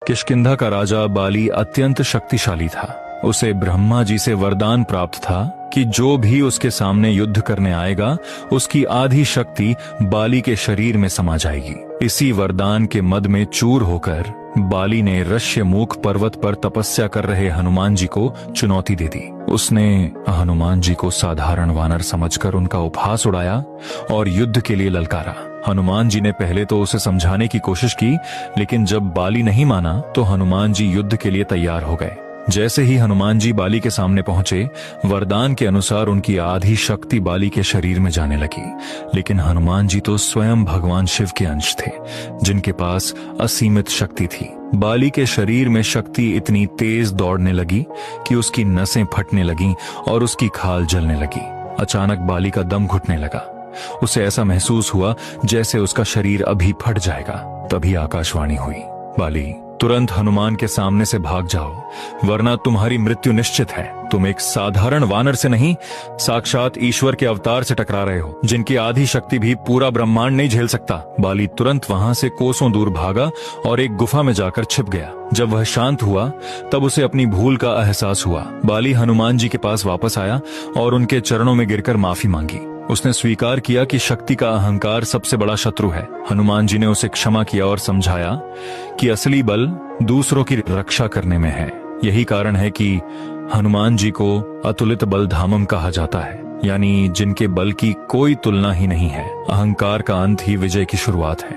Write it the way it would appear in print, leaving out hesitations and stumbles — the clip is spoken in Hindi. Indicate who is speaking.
Speaker 1: किष्किंधा का राजा बाली अत्यंत शक्तिशाली था। उसे ब्रह्मा जी से वरदान प्राप्त था कि जो भी उसके सामने युद्ध करने आएगा उसकी आधी शक्ति बाली के शरीर में समा जाएगी। इसी वरदान के मद में चूर होकर बाली ने ऋष्यमुख पर्वत पर तपस्या कर रहे हनुमान जी को चुनौती दे दी। उसने हनुमान जी को साधारण वानर समझकर उनका उपहास उड़ाया और युद्ध के लिए ललकारा। हनुमान जी ने पहले तो उसे समझाने की कोशिश की, लेकिन जब बाली नहीं माना तो हनुमान जी युद्ध के लिए तैयार हो गए। जैसे ही हनुमान जी बाली के सामने पहुंचे, वरदान के अनुसार उनकी आधी शक्ति बाली के शरीर में जाने लगी। लेकिन हनुमान जी तो स्वयं भगवान शिव के अंश थे, जिनके पास असीमित शक्ति थी। बाली के शरीर में शक्ति इतनी तेज दौड़ने लगी कि उसकी नसें फटने लगीं और उसकी खाल जलने लगी। अचानक बाली का दम घुटने लगा। उसे ऐसा महसूस हुआ जैसे उसका शरीर अभी फट जाएगा। तभी आकाशवाणी हुई, बाली तुरंत हनुमान के सामने से भाग जाओ, वरना तुम्हारी मृत्यु निश्चित है। तुम एक साधारण वानर से नहीं, साक्षात ईश्वर के अवतार से टकरा रहे हो, जिनकी आधी शक्ति भी पूरा ब्रह्मांड नहीं झेल सकता। बाली तुरंत वहां से कोसों दूर भागा और एक गुफा में जाकर छिप गया। जब वह शांत हुआ तब उसे अपनी भूल का एहसास हुआ। बाली हनुमान जी के पास वापस आया और उनके चरणों में गिरकर माफी मांगी। उसने स्वीकार किया कि शक्ति का अहंकार सबसे बड़ा शत्रु है। हनुमान जी ने उसे क्षमा किया और समझाया कि असली बल दूसरों की रक्षा करने में है। यही कारण है कि हनुमान जी को अतुलित बल धामम कहा जाता है, यानी जिनके बल की कोई तुलना ही नहीं है। अहंकार का अंत ही विजय की शुरुआत है।